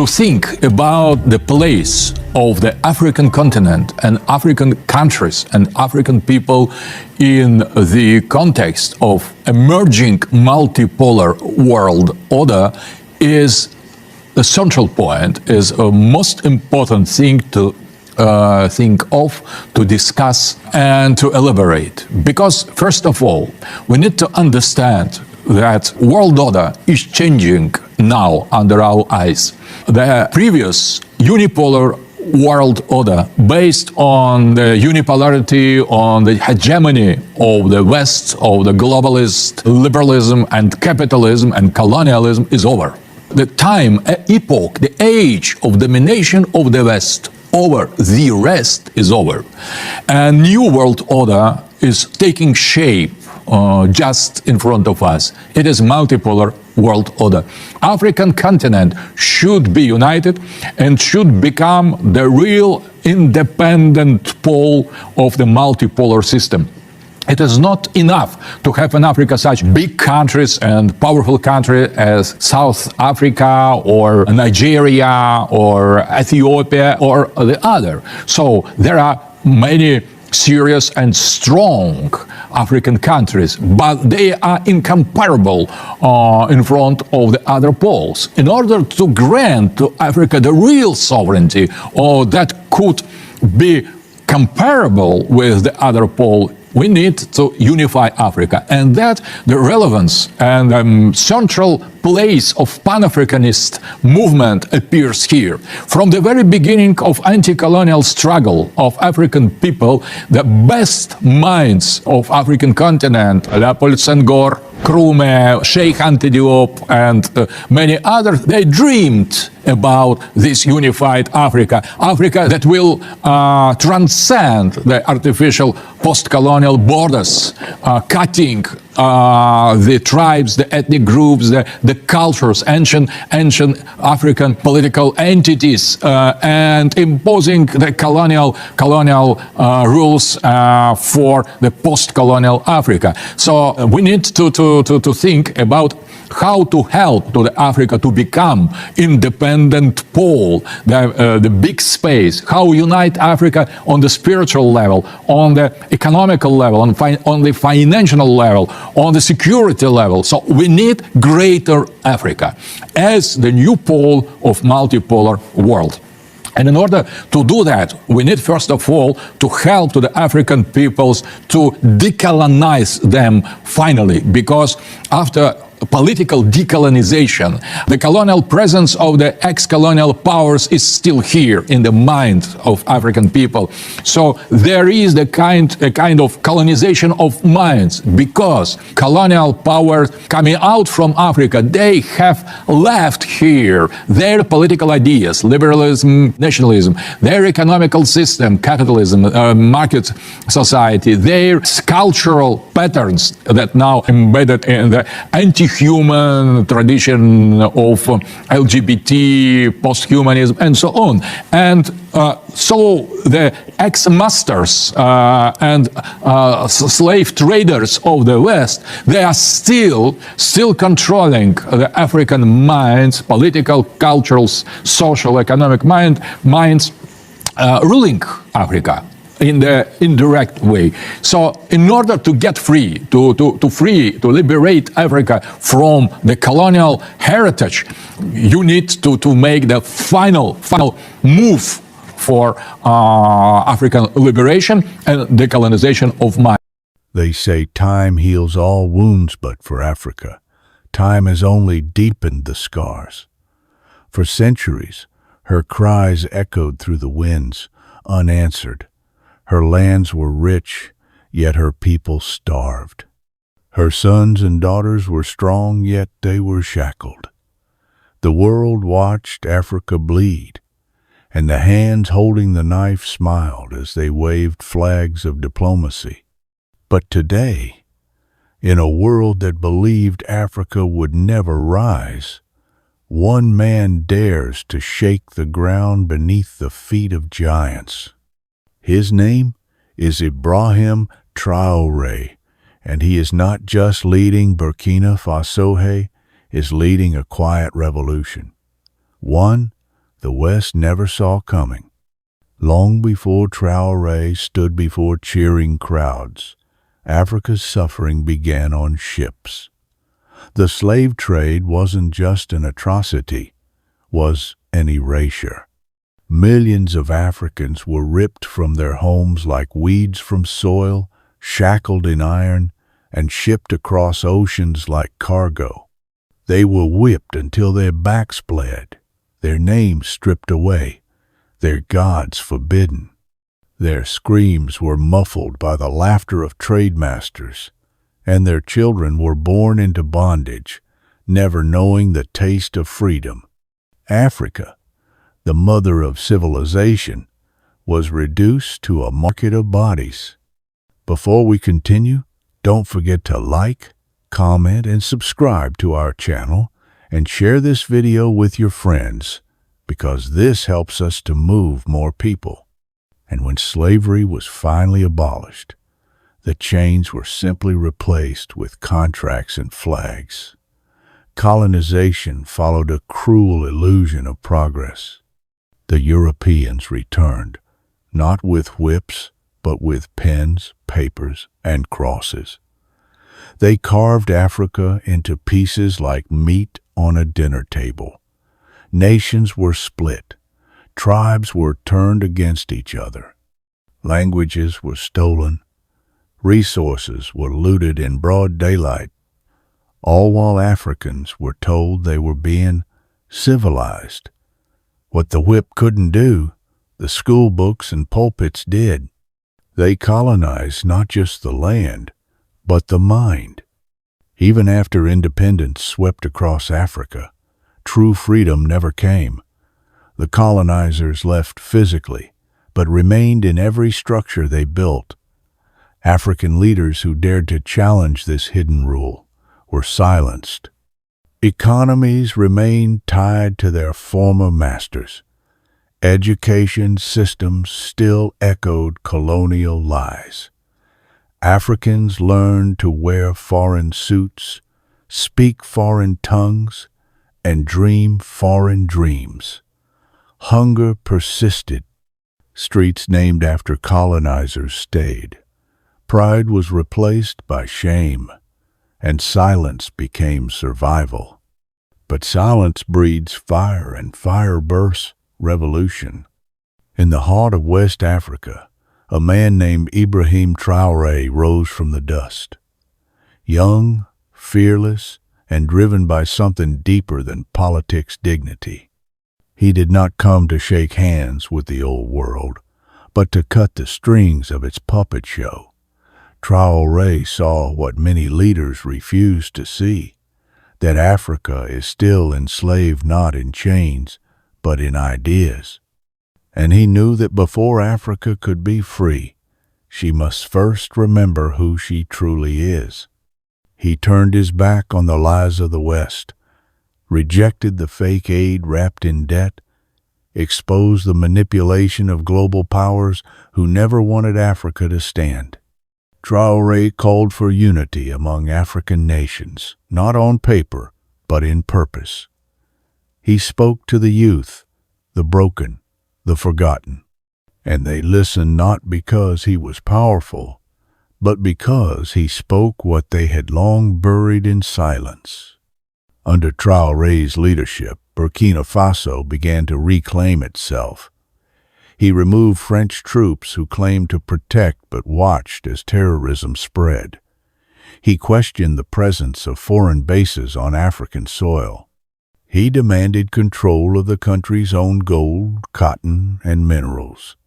to think about the place of the African continent and African countries and African people in the context of emerging multipolar world order is the central point, is a most important thing to think of, to discuss and to elaborate. Because first of all, we need to understand that world order is changing now under our eyes. The previous unipolar world order, based on the unipolarity, on the hegemony of the West, of the globalist liberalism and capitalism and colonialism, is over. The time, epoch, the age of domination of the West over the rest is over. A new world order is taking shape just in front of us. It is multipolar world order. African continent should be united and should become the real independent pole of the multipolar system. It is not enough to have in Africa such big countries and powerful countries as South Africa or Nigeria or Ethiopia or the other. So there are many serious and strong African countries, but they are incomparable in front of the other poles. In order to grant to Africa the real sovereignty, or that could be comparable with the other pole, we need to unify Africa, and that the relevance and central place of Pan-Africanist movement appears here. From the very beginning of anti-colonial struggle of African people, the best minds of African continent, Leopold Senghor, Krume, Sheikh Anta Diop, and many others, they dreamed about this unified Africa, Africa that will transcend the artificial post-colonial borders, cutting the tribes, the ethnic groups, the cultures, ancient African political entities, and imposing the colonial rules for the post-colonial Africa. So we need to think about how to help to the Africa to become independent pole, the big space, how unite Africa on the spiritual level, on the economical level, on the financial level, on the security level. So we need greater Africa as the new pole of multipolar world. And in order to do that, we need, first of all, to help to the African peoples to decolonize them finally, because after political decolonization, the colonial presence of the ex-colonial powers is still here in the mind of African people. So there is a kind of colonization of minds, because colonial powers coming out from Africa, they have left here their political ideas, liberalism, nationalism, their economical system, capitalism, market society, their cultural patterns that now embedded in the anti-human tradition of LGBT, post-humanism, and so on. And so the ex-masters and slave traders of the West, they are still controlling the African minds, political, cultural, social, economic minds, ruling Africa in the indirect way. So in order to get free, to liberate Africa from the colonial heritage, you need to make the final move for African liberation and decolonization of mind. They say time heals all wounds, but for Africa, time has only deepened the scars. For centuries, her cries echoed through the winds, unanswered. Her lands were rich, yet her people starved. Her sons and daughters were strong, yet they were shackled. The world watched Africa bleed, and the hands holding the knife smiled as they waved flags of diplomacy. But today, in a world that believed Africa would never rise, one man dares to shake the ground beneath the feet of giants. His name is Ibrahim Traoré, and he is not just leading Burkina Faso, he is leading a quiet revolution, one the West never saw coming. Long before Traore stood before cheering crowds, Africa's suffering began on ships. The slave trade wasn't just an atrocity, was an erasure. Millions of Africans were ripped from their homes like weeds from soil, shackled in iron, and shipped across oceans like cargo. They were whipped until their backs bled, their names stripped away, their gods forbidden. Their screams were muffled by the laughter of trademasters, and their children were born into bondage, never knowing the taste of freedom. Africa, the mother of civilization, was reduced to a market of bodies. Before we continue, don't forget to like, comment, and subscribe to our channel, and share this video with your friends, because this helps us to move more people. And when slavery was finally abolished, the chains were simply replaced with contracts and flags. Colonization followed a cruel illusion of progress. The Europeans returned, not with whips, but with pens, papers, and crosses. They carved Africa into pieces like meat on a dinner table. Nations were split. Tribes were turned against each other. Languages were stolen. Resources were looted in broad daylight, all while Africans were told they were being civilized. What the whip couldn't do, the school books and pulpits did. They colonized not just the land, but the mind. Even after independence swept across Africa, true freedom never came. The colonizers left physically, but remained in every structure they built. African leaders who dared to challenge this hidden rule were silenced. Economies remained tied to their former masters. Education systems still echoed colonial lies. Africans learned to wear foreign suits, speak foreign tongues, and dream foreign dreams. Hunger persisted. Streets named after colonizers stayed. Pride was replaced by shame, and silence became survival. But silence breeds fire, and fire births revolution. In the heart of West Africa, a man named Ibrahim Traoré rose from the dust. Young, fearless, and driven by something deeper than politics' dignity. He did not come to shake hands with the old world, but to cut the strings of its puppet show. Traoré saw what many leaders refused to see, that Africa is still enslaved not in chains, but in ideas. And he knew that before Africa could be free, she must first remember who she truly is. He turned his back on the lies of the West, rejected the fake aid wrapped in debt, exposed the manipulation of global powers who never wanted Africa to stand. Traoré called for unity among African nations, not on paper, but in purpose. He spoke to the youth, the broken, the forgotten, and they listened not because he was powerful, but because he spoke what they had long buried in silence. Under Traoré's leadership, Burkina Faso began to reclaim itself. He removed French troops who claimed to protect but watched as terrorism spread. He questioned the presence of foreign bases on African soil. He demanded control of the country's own gold, cotton, and minerals.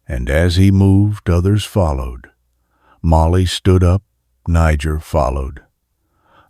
And as he moved, others followed. Mali stood up, Niger followed.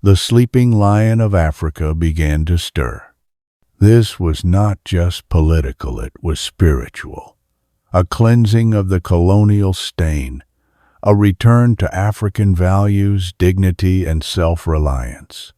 The sleeping lion of Africa began to stir. This was not just political, it was spiritual. A cleansing of the colonial stain, a return to African values, dignity, and self-reliance.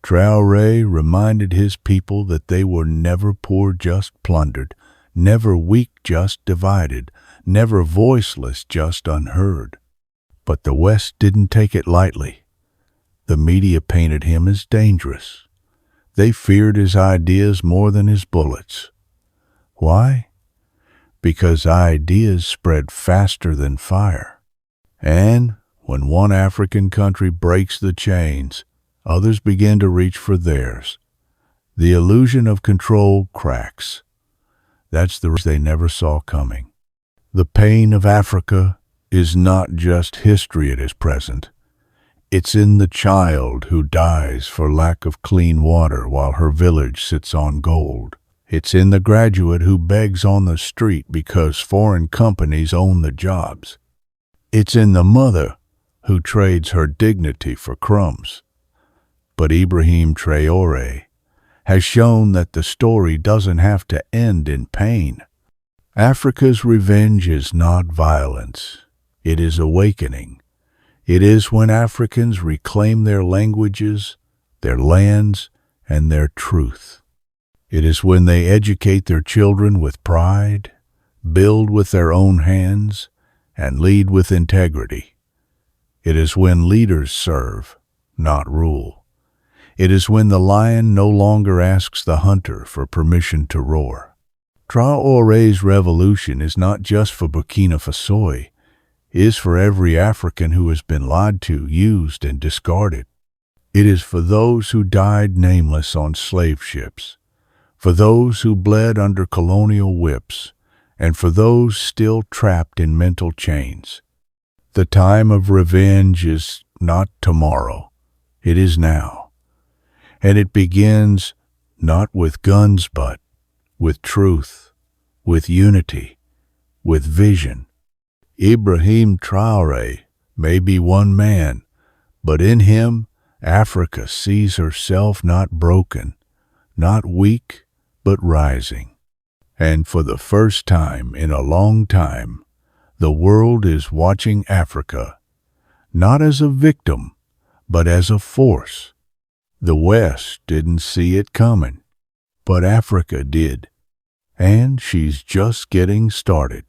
Traoré reminded his people that they were never poor just plundered, never weak just divided, never voiceless just unheard. But the West didn't take it lightly. The media painted him as dangerous. They feared his ideas more than his bullets. Why? Because ideas spread faster than fire. And when one African country breaks the chains, others begin to reach for theirs. The illusion of control cracks. That's the risk they never saw coming. The pain of Africa is not just history it is present. It's in the child who dies for lack of clean water while her village sits on gold. It's in the graduate who begs on the street because foreign companies own the jobs. It's in the mother who trades her dignity for crumbs. But Ibrahim Traoré has shown that the story doesn't have to end in pain. Africa's revenge is not violence. It is awakening. It is when Africans reclaim their languages, their lands, and their truth. It is when they educate their children with pride, build with their own hands, and lead with integrity. It is when leaders serve, not rule. It is when the lion no longer asks the hunter for permission to roar. Traoré's revolution is not just for Burkina Faso. It is for every African who has been lied to, used, and discarded. It is for those who died nameless on slave ships, for those who bled under colonial whips, and for those still trapped in mental chains. The time of revenge is not tomorrow. It is now. And it begins not with guns but with truth, with unity, with vision. Ibrahim Traoré may be one man, but in him Africa sees herself not broken, not weak, but rising. And for the first time in a long time, the world is watching Africa, not as a victim, but as a force. The West didn't see it coming, but Africa did. And she's just getting started.